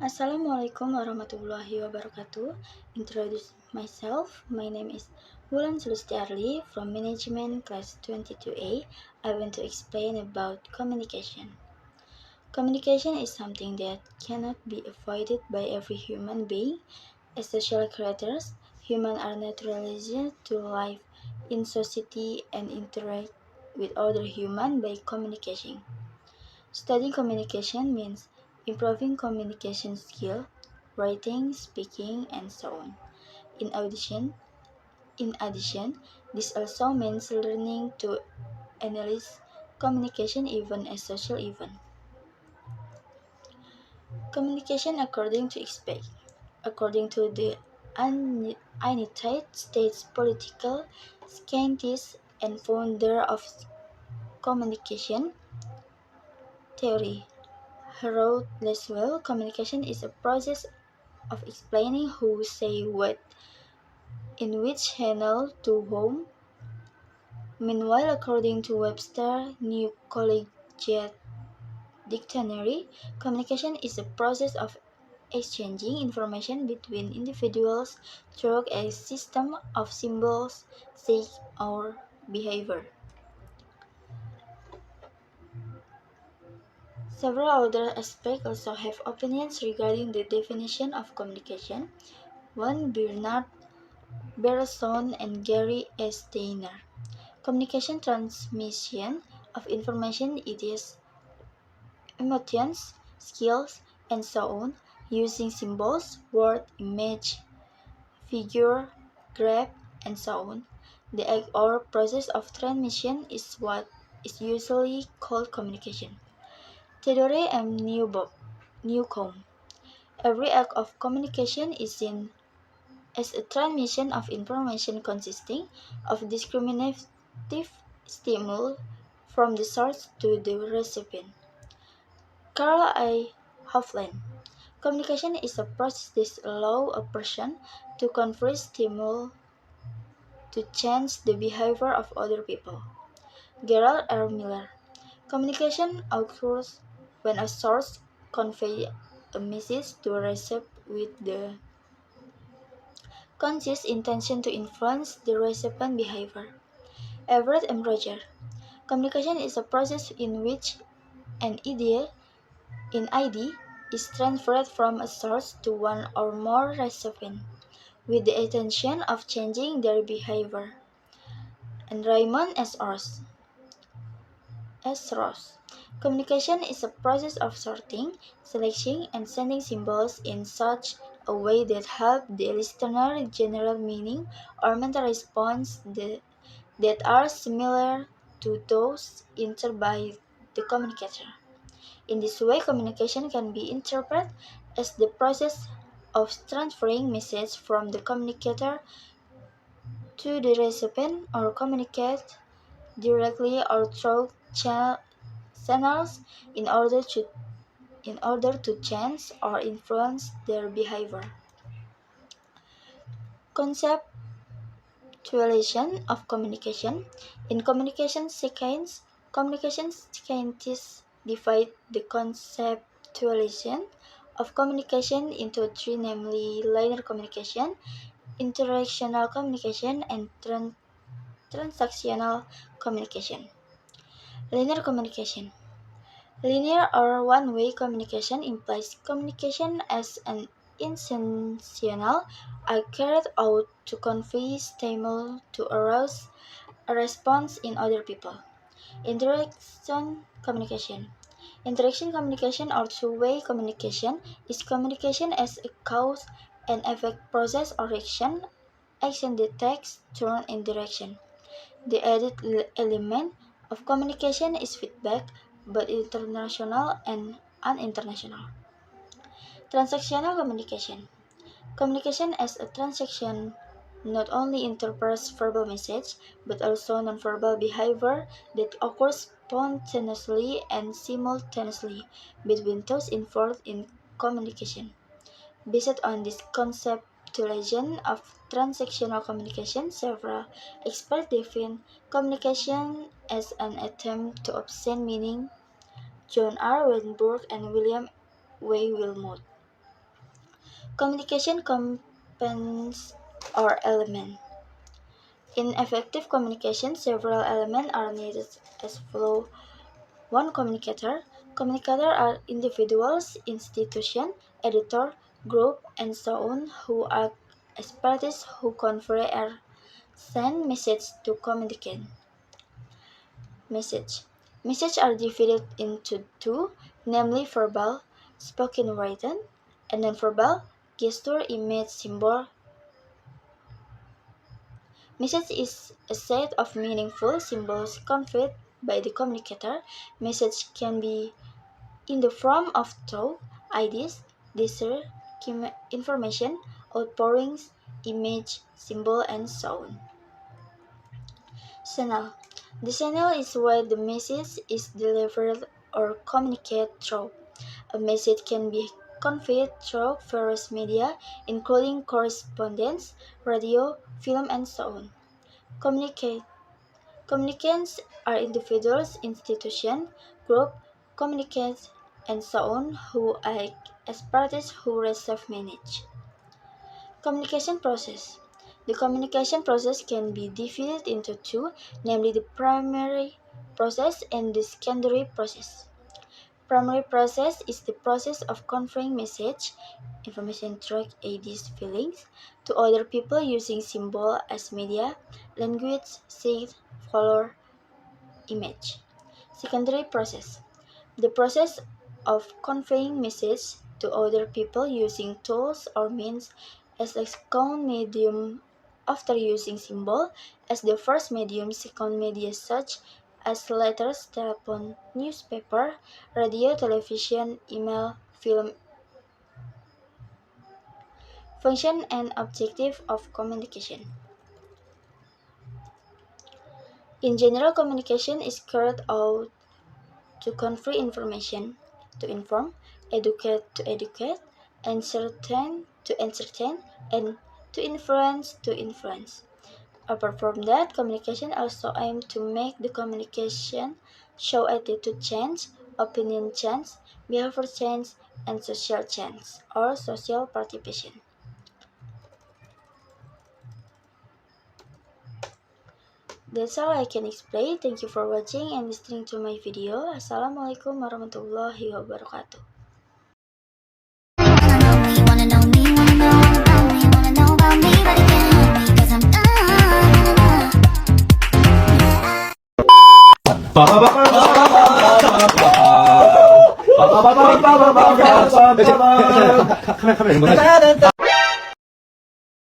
Assalamualaikum warahmatullahi wabarakatuh. Introduce myself. My name is Wulan Sulustiarli from Management Class 22A. I want to explain about communication. Communication is something that cannot be avoided by every human being. As social creatures, humans are naturalized to live in society and interact with other humans by communication. Studying communication means improving communication skill, writing, speaking, and so on. In addition, this also means learning to analyze communication even as social event. Communication according to expect. According to the United States political scientist and founder of communication theory, Harold Laswell, communication is a process of explaining who say what, in which channel, to whom. Meanwhile, according to Webster New Collegiate Dictionary, communication is a process of exchanging information between individuals through a system of symbols, signs, or behavior. Several other aspects also have opinions regarding the definition of communication. One, Bernard Bergson and Gary S. Steiner. Communication, transmission of information, ideas, emotions, skills, and so on, using symbols, word, image, figure, graph, and so on. The act or process of transmission is what is usually called communication. Theodore M. Newcomb. Every act of communication is seen as a transmission of information consisting of discriminative stimuli from the source to the recipient. Carl A. Hoefling. Communication is a process that allows a person to convey stimuli to change the behavior of other people. Gerald R. Miller. Communication occurs when a source conveys a message to a recipient with the conscious intention to influence the recipient behavior. Everett M. Roger. Communication is a process in which an idea is transferred from a source to one or more recipients with the intention of changing their behavior. And Raymond S. Ross. Communication is a process of sorting, selecting, and sending symbols in such a way that help the listener generate meaning or mental response that are similar to those entered by the communicator. In this way, communication can be interpreted as the process of transferring message from the communicator to the recipient, or communicate directly or through channels in order to change or influence their behavior. Conceptualization of communication. In communication scientists divide the conceptualization of communication into three, namely linear communication, interactional communication, and transactional communication. Linear communication. Linear or one-way communication implies communication as an intentional act carried out to convey stimuli to arouse a response in other people. Interaction communication. Interaction communication or two-way communication is communication as a cause and effect process or action that takes turn in direction. The added element of communication is feedback, both international and uninternational. Transactional communication. Communication as a transaction not only interprets verbal message, but also nonverbal behavior that occurs spontaneously and simultaneously between those involved in communication. Based on this conceptualization of transactional communication, several experts define communication as an attempt to obtain meaning. John R. Weinberg and William W. Wilmot. Communication components or element. In effective communication, several elements are needed as follow. 1. Communicator. Communicators are individuals, institutions, editor, group, and so on who act as parties who convey or send messages to communicate. Message. Messages are divided into two, namely verbal, spoken written, and non-verbal, gesture, image, symbol. Message is a set of meaningful symbols conveyed by the communicator. Message can be in the form of thought, ideas, desire, information, outpourings, image, symbol, and so on. Channel. The channel is where the message is delivered or communicated through. A message can be conveyed through various media, including correspondence, radio, film, and so on. Communicants are individuals, institutions, groups, communicants, and so on who act as parties who receive message. Communication process. The communication process can be divided into two, namely the primary process and the secondary process. Primary process is the process of conveying message, information, track, ideas, feelings to other people using symbol as media, language, shape, color, image. Secondary process. The process of conveying message to other people using tools or means as a second medium after using symbol as the first medium, second media such as letters, telephone, newspaper, radio, television, email, film. Function and objective of communication. In general, communication is carried out to convey information, to inform, educate to educate, entertain to entertain, and to influence. Apart from that, communication also aims to make the communication show attitude change, opinion change, behavior change, and social change or social participation. That's all I can explain. Thank you for watching and listening to my video. Assalamualaikum warahmatullahi wabarakatuh. 카메라 이런 거